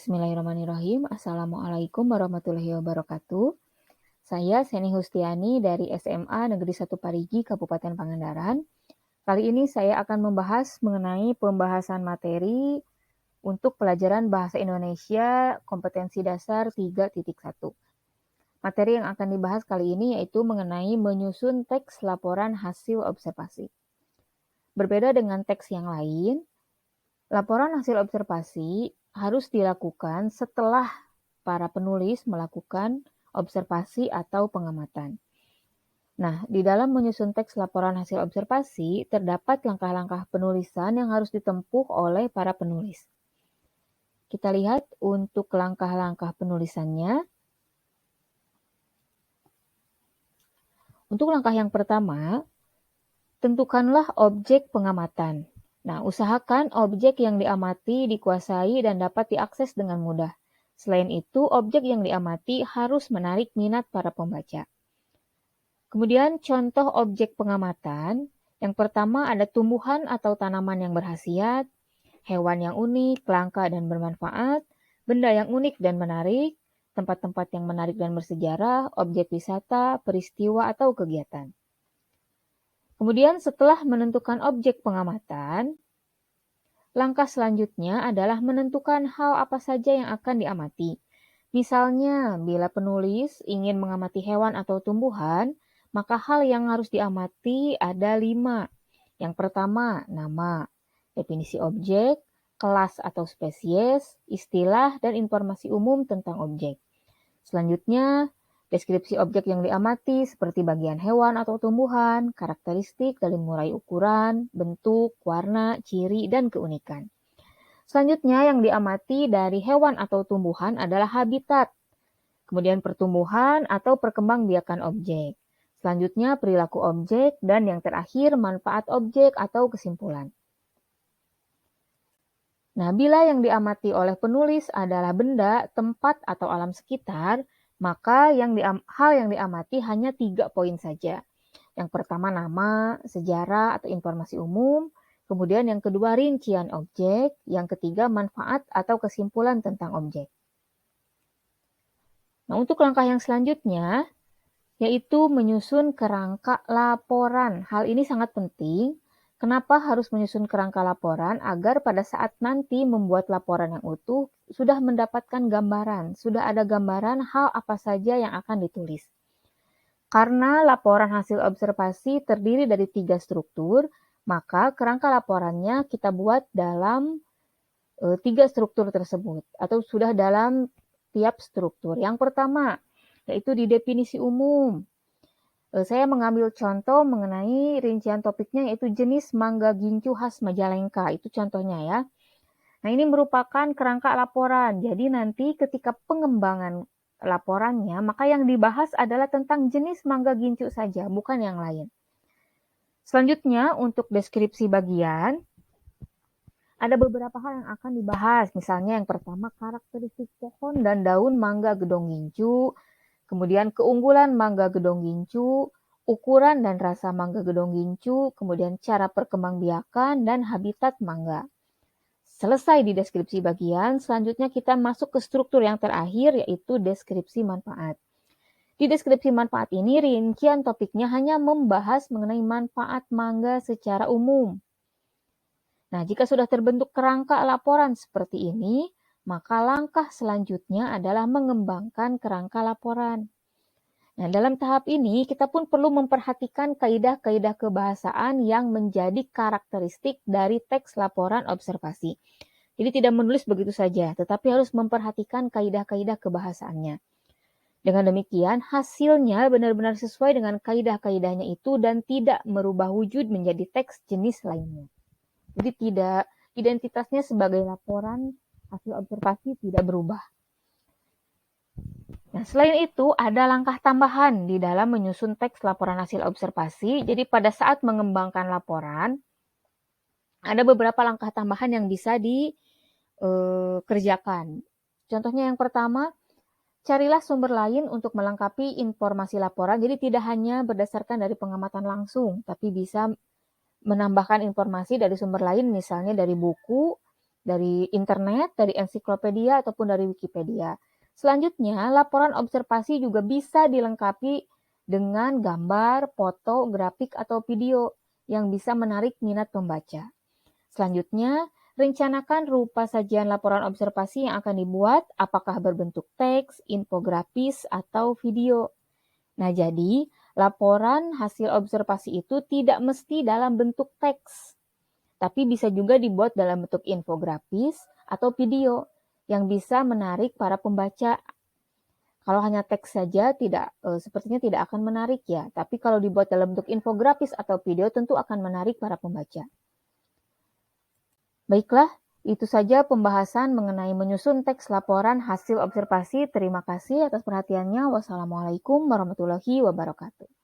Bismillahirrahmanirrahim. Assalamualaikum warahmatullahi wabarakatuh. Saya Seni Hustiani dari SMA Negeri 1 Parigi, Kabupaten Pangandaran. Kali ini saya akan membahas mengenai pembahasan materi untuk pelajaran Bahasa Indonesia Kompetensi Dasar 3.1. Materi yang akan dibahas kali ini yaitu mengenai menyusun teks laporan hasil observasi. Berbeda dengan teks yang lain, laporan hasil observasi harus dilakukan setelah para penulis melakukan observasi atau pengamatan. Nah, di dalam menyusun teks laporan hasil observasi, terdapat langkah-langkah penulisan yang harus ditempuh oleh para penulis. Kita lihat untuk langkah-langkah penulisannya. Untuk langkah yang pertama, tentukanlah objek pengamatan. Nah, usahakan objek yang diamati dikuasai dan dapat diakses dengan mudah. Selain itu, objek yang diamati harus menarik minat para pembaca. Kemudian, contoh objek pengamatan. Yang pertama ada tumbuhan atau tanaman yang berkhasiat, hewan yang unik, langka dan bermanfaat, benda yang unik dan menarik, tempat-tempat yang menarik dan bersejarah, objek wisata, peristiwa atau kegiatan. Kemudian setelah menentukan objek pengamatan, langkah selanjutnya adalah menentukan hal apa saja yang akan diamati. Misalnya, bila penulis ingin mengamati hewan atau tumbuhan, maka hal yang harus diamati ada 5. Yang pertama, nama, definisi objek, kelas atau spesies, istilah, dan informasi umum tentang objek. Selanjutnya, deskripsi objek yang diamati seperti bagian hewan atau tumbuhan, karakteristik dari mulai ukuran, bentuk, warna, ciri, dan keunikan. Selanjutnya yang diamati dari hewan atau tumbuhan adalah habitat, kemudian pertumbuhan atau perkembangbiakan objek. Selanjutnya perilaku objek, dan yang terakhir manfaat objek atau kesimpulan. Nah, bila yang diamati oleh penulis adalah benda, tempat, atau alam sekitar, maka hal yang diamati hanya 3 poin saja. Yang pertama nama, sejarah, atau informasi umum. Kemudian yang kedua rincian objek. Yang ketiga manfaat atau kesimpulan tentang objek. Nah, untuk langkah yang selanjutnya, yaitu menyusun kerangka laporan. Hal ini sangat penting. Kenapa harus menyusun kerangka laporan? Agar pada saat nanti membuat laporan yang utuh, sudah mendapatkan gambaran. Sudah ada gambaran hal apa saja yang akan ditulis. Karena laporan hasil observasi terdiri dari 3 struktur, maka kerangka laporannya kita buat dalam 3 struktur tersebut. Atau sudah dalam tiap struktur. Yang pertama, yaitu di definisi umum. Saya mengambil contoh mengenai rincian topiknya yaitu jenis mangga gincu khas Majalengka. Itu contohnya ya. Nah, ini merupakan kerangka laporan. Jadi nanti ketika pengembangan laporannya, maka yang dibahas adalah tentang jenis mangga gincu saja, bukan yang lain. Selanjutnya, untuk deskripsi bagian, ada beberapa hal yang akan dibahas. Misalnya yang pertama, karakteristik pohon dan daun mangga gedong gincu. Kemudian keunggulan mangga gedong gincu, ukuran dan rasa mangga gedong gincu, kemudian cara perkembangbiakan dan habitat mangga. Selesai di deskripsi bagian, selanjutnya kita masuk ke struktur yang terakhir yaitu deskripsi manfaat. Di deskripsi manfaat ini rincian topiknya hanya membahas mengenai manfaat mangga secara umum. Nah, jika sudah terbentuk kerangka laporan seperti ini, maka langkah selanjutnya adalah mengembangkan kerangka laporan. Nah, dalam tahap ini kita pun perlu memperhatikan kaidah-kaidah kebahasaan yang menjadi karakteristik dari teks laporan observasi. Jadi tidak menulis begitu saja, tetapi harus memperhatikan kaidah-kaidah kebahasaannya. Dengan demikian, hasilnya benar-benar sesuai dengan kaidah-kaidahnya itu dan tidak merubah wujud menjadi teks jenis lainnya. Jadi tidak identitasnya sebagai laporan hasil observasi tidak berubah. Nah, selain itu ada langkah tambahan di dalam menyusun teks laporan hasil observasi. Jadi pada saat mengembangkan laporan, ada beberapa langkah tambahan yang bisa dikerjakan. Contohnya yang pertama, carilah sumber lain untuk melengkapi informasi laporan. Jadi tidak hanya berdasarkan dari pengamatan langsung, tapi bisa menambahkan informasi dari sumber lain, misalnya dari buku, dari internet, dari ensiklopedia, ataupun dari Wikipedia. Selanjutnya, laporan observasi juga bisa dilengkapi dengan gambar, foto, grafik, atau video yang bisa menarik minat pembaca. Selanjutnya, rencanakan rupa sajian laporan observasi yang akan dibuat, apakah berbentuk teks, infografis, atau video. Nah, jadi laporan hasil observasi itu tidak mesti dalam bentuk teks, tapi bisa juga dibuat dalam bentuk infografis atau video yang bisa menarik para pembaca. Kalau hanya teks saja sepertinya tidak akan menarik ya, tapi kalau dibuat dalam bentuk infografis atau video tentu akan menarik para pembaca. Baiklah, itu saja pembahasan mengenai menyusun teks laporan hasil observasi. Terima kasih atas perhatiannya. Wassalamualaikum warahmatullahi wabarakatuh.